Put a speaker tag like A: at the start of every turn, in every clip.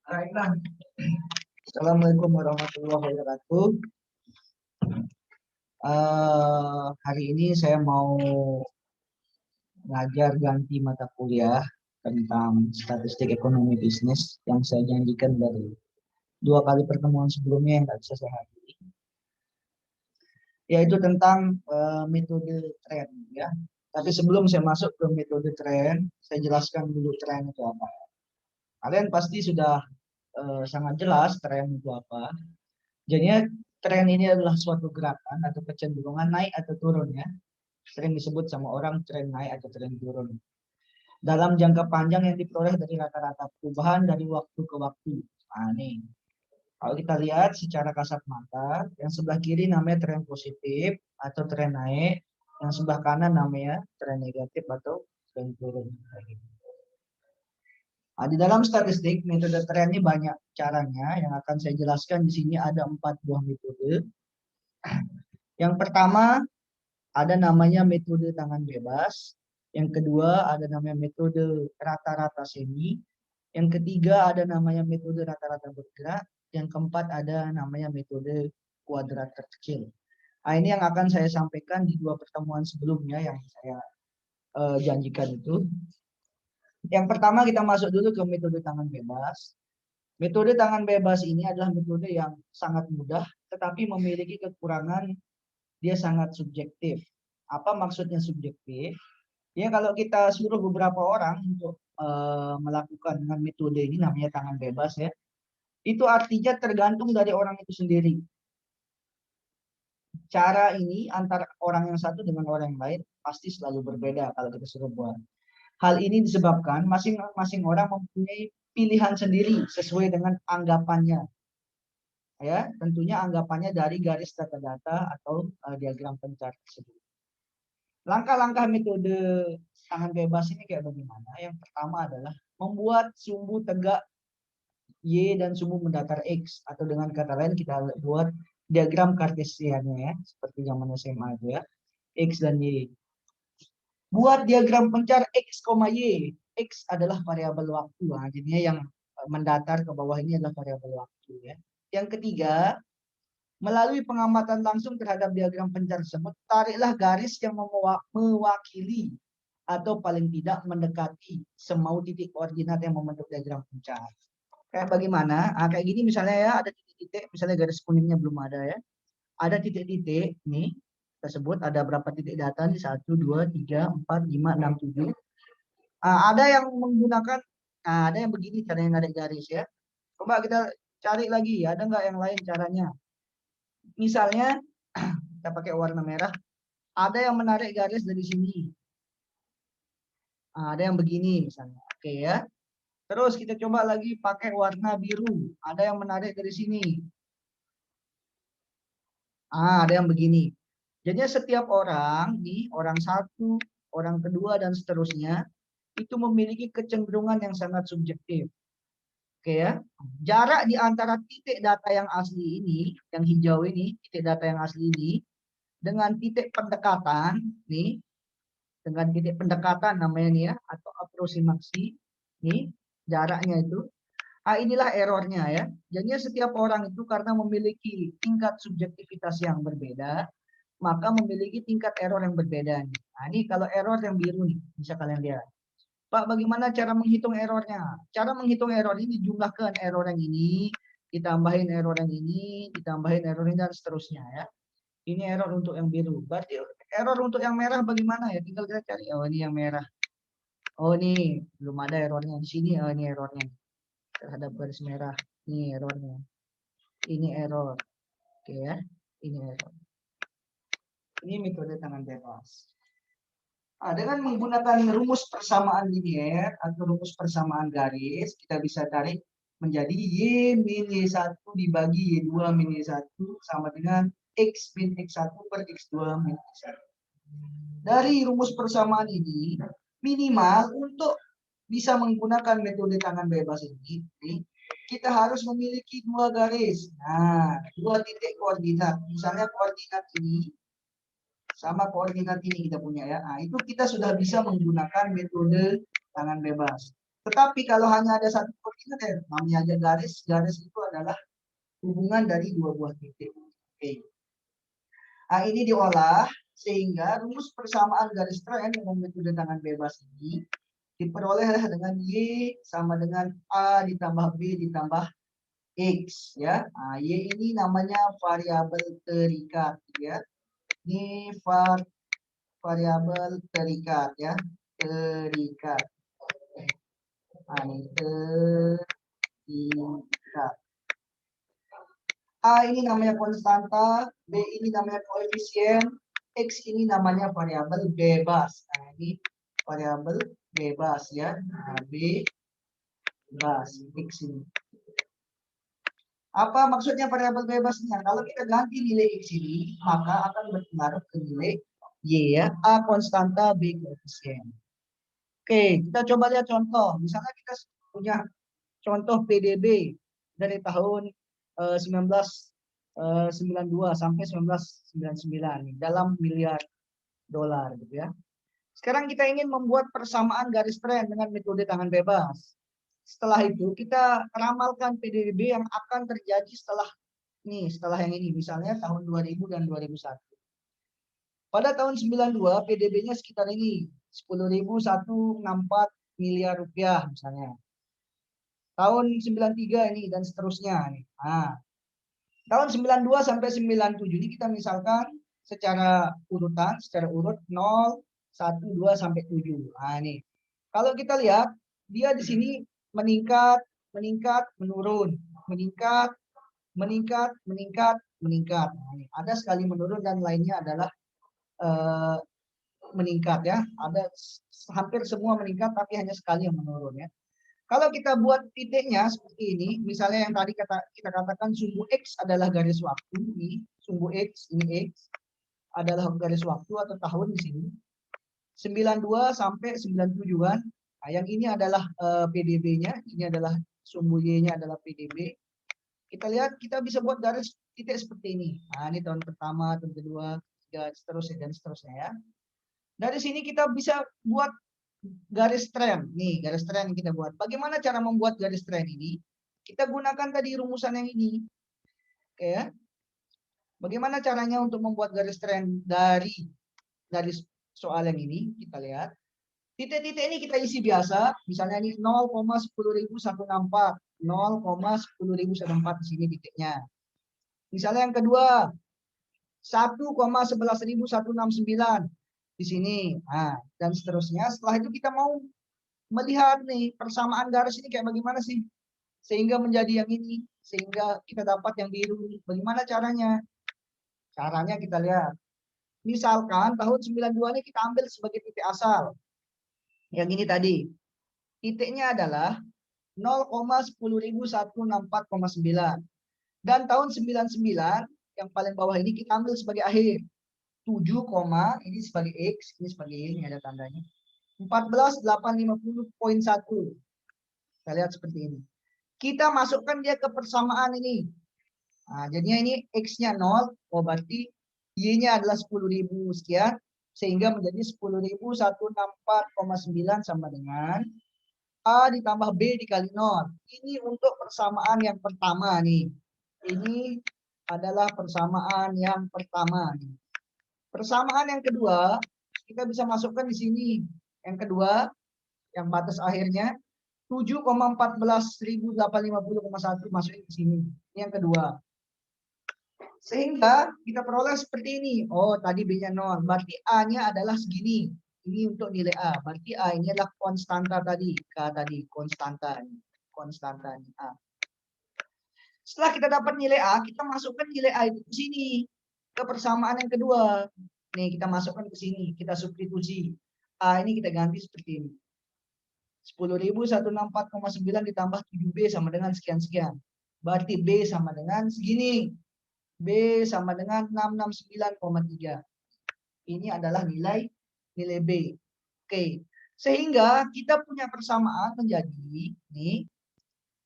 A: Baiklah. Assalamualaikum warahmatullahi wabarakatuh. Hari ini saya mau ngajar ganti mata kuliah tentang statistik ekonomi bisnis yang saya janjikan dari 2 kali pertemuan sebelumnya yang nggak bisa saya hadiri, yaitu tentang metode tren ya. Tapi sebelum saya masuk ke metode tren, saya jelaskan dulu tren itu apa. Kalian pasti sudah sangat jelas tren itu apa. Jadinya tren ini adalah suatu gerakan atau kecenderungan naik atau turun ya. Sering disebut sama orang tren naik atau tren turun. Dalam jangka panjang yang diperoleh dari rata-rata perubahan dari waktu ke waktu. Nah, nih. Kalau kita lihat secara kasat mata, yang sebelah kiri namanya tren positif atau tren naik, yang sebelah kanan namanya tren negatif atau tren turun. Nah, di dalam statistik, metode tren ini banyak caranya. Yang akan saya jelaskan di sini ada 4 buah metode. Yang pertama, ada namanya metode tangan bebas. Yang kedua, ada namanya metode rata-rata semi. Yang ketiga, ada namanya metode rata-rata bergerak. Yang keempat, ada namanya metode kuadrat terkecil. Nah, ini yang akan saya sampaikan di 2 pertemuan sebelumnya yang saya janjikan itu. Yang pertama kita masuk dulu ke metode tangan bebas. Metode tangan bebas ini adalah metode yang sangat mudah, tetapi memiliki kekurangan dia sangat subjektif. Apa maksudnya subjektif? Ya kalau kita suruh beberapa orang untuk melakukan dengan metode ini namanya tangan bebas ya, itu artinya tergantung dari orang itu sendiri. Cara ini antara orang yang satu dengan orang yang lain pasti selalu berbeda kalau kita suruh buat. Hal ini disebabkan masing-masing orang mempunyai pilihan sendiri sesuai dengan anggapannya. Ya, tentunya anggapannya dari garis data-data atau diagram pencar tersebut. Langkah-langkah metode tangan bebas ini kayak bagaimana? Yang pertama adalah membuat sumbu tegak Y dan sumbu mendatar X, atau dengan kata lain kita buat diagram kartesiannya ya, seperti zaman SMA aja ya, X dan Y. Buat diagram pencar X, Y. X adalah variabel waktu. Nah, jadinya yang mendatar ke bawah ini adalah variabel waktu ya. Yang ketiga, melalui pengamatan langsung terhadap diagram pencar tersebut, tariklah garis yang mewakili atau paling tidak mendekati semau titik koordinat yang membentuk diagram pencar. Kayak bagaimana? Nah, kayak gini misalnya ya, ada titik-titik, misalnya garis kuningnya belum ada ya. Ada titik-titik nih tersebut, ada berapa titik data nih? 1, 2, 3, 4, 5, 6, 7. Ada yang menggunakan, ada yang begini caranya narik garis ya. Coba kita cari lagi, ada nggak yang lain caranya? Misalnya kita pakai warna merah, ada yang menarik garis dari sini. Ada yang begini misalnya, oke ya. Terus kita coba lagi pakai warna biru, ada yang menarik dari sini. Ada yang begini. Jadi setiap orang nih, orang satu, orang kedua dan seterusnya itu memiliki kecenderungan yang sangat subjektif. Oke ya. Jarak di antara titik data yang asli ini, yang hijau ini, titik data yang asli ini dengan titik pendekatan nih, dengan titik pendekatan namanya nih ya, atau aproksimasi nih, jaraknya itu. Inilah errornya ya. Jadi setiap orang itu karena memiliki tingkat subjektivitas yang berbeda, maka memiliki tingkat error yang berbeda. Nah, ini kalau error yang biru nih, bisa kalian lihat. Pak, bagaimana cara menghitung errornya? Cara menghitung error ini dijumlahkan error yang ini, ditambahin error yang ini, ditambahin error ini, dan seterusnya ya. Ini error untuk yang biru. Berarti error untuk yang merah bagaimana ya? Tinggal kita cari. Oh, ini yang merah. Oh, ini belum ada errornya di sini. Oh, ini errornya terhadap garis merah. Ini errornya. Ini error. Oke ya. Ini error. Ini metode tangan bebas. Dengan menggunakan rumus persamaan linier atau rumus persamaan garis, kita bisa tarik menjadi Y min Y1 dibagi Y2 min Y1 sama dengan X min X1 per X2 min X1. Dari rumus persamaan ini, minimal untuk bisa menggunakan metode tangan bebas ini, kita harus memiliki 2 garis. Nah, 2 titik koordinat. Misalnya koordinat ini sama koordinat ini kita punya ya. Nah, itu kita sudah bisa menggunakan metode tangan bebas. Tetapi kalau hanya ada satu koordinat, namanya aja garis, garis itu adalah hubungan dari dua buah titik. Oke. Nah, ini diolah sehingga rumus persamaan garis tren dengan metode tangan bebas ini diperoleh dengan Y sama dengan A ditambah B ditambah X ya. Nah, Y ini namanya variabel terikat ya. Ini variabel terikat ya. Terikat. Nah, ini terikat. A ini namanya konstanta, B ini namanya koefisien, X ini namanya variabel bebas. Nah, ini variabel bebas ya. Nah, bebas X ini. Apa maksudnya variabel bebasnya? Kalau kita ganti nilai X ini, maka akan berpengaruh ke nilai Y ya. A konstanta, B koefisien. Oke, kita coba lihat contoh. Misalnya kita punya contoh PDB dari tahun 1992 sampai 1999 dalam miliar dolar gitu ya. Sekarang kita ingin membuat persamaan garis tren dengan metode tangan bebas. Setelah itu kita ramalkan PDB yang akan terjadi setelah yang ini, misalnya tahun 2000 dan 2001. Pada tahun 92 PDB-nya sekitar ini 10.164 miliar rupiah misalnya. Tahun 93 ini dan seterusnya nih. Nah, tahun 92 sampai 97 ini kita misalkan secara urutan, secara urut 0, 1, 2 sampai 7. Nah, ini. Kalau kita lihat dia di sini meningkat, menurun, meningkat, meningkat. Nah, ini. Ada sekali menurun dan lainnya adalah meningkat ya. Ada hampir semua meningkat tapi hanya sekali yang menurun ya. Kalau kita buat titiknya seperti ini, misalnya yang tadi kita katakan sumbu X adalah garis waktu, ini sumbu X, ini X adalah garis waktu atau tahun di sini. 92 sampai 97 kan. Nah, yang ini adalah PDB-nya, ini adalah sumbu Y-nya adalah PDB. Kita lihat kita bisa buat garis titik seperti ini. Nah, ini tahun pertama, tahun kedua, ketiga, seterusnya dan seterusnya ya. Dari sini kita bisa buat garis tren. Nih, garis tren yang kita buat. Bagaimana cara membuat garis tren ini? Kita gunakan tadi rumusan yang ini. Oke ya. Bagaimana caranya untuk membuat garis tren dari soal yang ini? Kita lihat. Titik-titik ini kita isi biasa. Misalnya ini 0,10.164. 0,10.164 di sini titiknya. Misalnya yang kedua 1,11.169 di sini. Nah, dan seterusnya. Setelah itu kita mau melihat nih persamaan garis ini kayak bagaimana sih sehingga menjadi yang ini, sehingga kita dapat yang biru. Bagaimana caranya? Caranya kita lihat. Misalkan tahun 92 ini kita ambil sebagai titik asal. Yang ini tadi. Titiknya adalah 0,10.164,9. Dan tahun 99 yang paling bawah ini kita ambil sebagai akhir. 7, ini sebagai X, ini sebagai Y, ini ada tandanya. 14.850.1. Kita lihat seperti ini. Kita masukkan dia ke persamaan ini. Nah, jadinya ini X-nya 0, berarti Y-nya adalah 10.000 sekian, sehingga menjadi 10.164,9 sama dengan A ditambah B dikali 0. Ini untuk persamaan yang pertama nih. Ini adalah persamaan yang pertama nih. Persamaan yang kedua, kita bisa masukkan di sini. Yang kedua, yang batas akhirnya 7,14.850,1 masukin ke sini. Ini yang kedua. Sehingga kita peroleh seperti ini. Oh, tadi B-nya 0. Berarti A-nya adalah segini. Ini untuk nilai A. Berarti A ini adalah konstanta tadi. K tadi, konstanta. Konstanta A. Setelah kita dapat nilai A, kita masukkan nilai A itu ke sini. Ke persamaan yang kedua. Nih, kita masukkan ke sini. Kita substitusi. A ini kita ganti seperti ini. 10.164,9 ditambah 7B sama dengan sekian-sekian. Berarti B sama dengan segini. B sama dengan 669,3. Ini adalah nilai B. Oke. Sehingga kita punya persamaan menjadi, nih,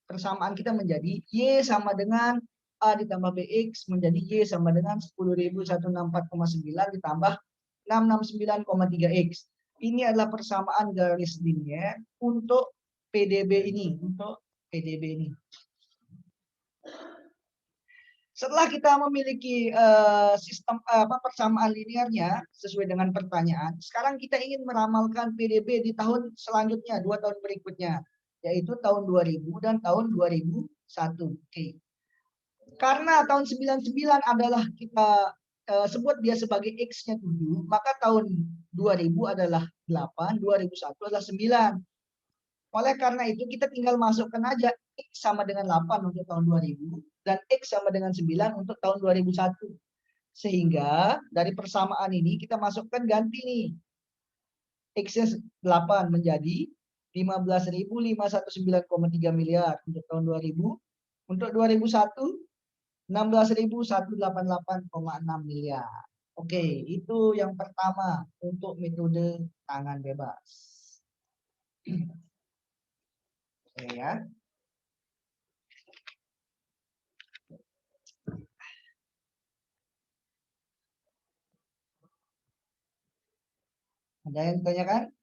A: persamaan kita menjadi Y sama dengan A ditambah BX menjadi Y sama dengan 10.164,9 ditambah 669,3X. Ini adalah persamaan garis linier untuk PDB ini, untuk PDB ini. Setelah kita memiliki sistem persamaan linearnya sesuai dengan pertanyaan, sekarang kita ingin meramalkan PDB di tahun selanjutnya, 2 tahun berikutnya, yaitu tahun 2000 dan tahun 2001. Oke. Karena tahun 99 adalah kita sebut dia sebagai X-nya 7, maka tahun 2000 adalah 8, 2001 adalah 9. Oleh karena itu kita tinggal masukkan aja X sama dengan 8 untuk tahun 2000 dan X sama dengan 9 untuk tahun 2001. Sehingga dari persamaan ini kita masukkan ganti nih. X-nya 8 menjadi 15.519,3 miliar untuk tahun 2000. Untuk 2001 16.188,6 miliar. Oke, itu yang pertama untuk metode tangan bebas. Oke ya. Ada yang ditanyakan?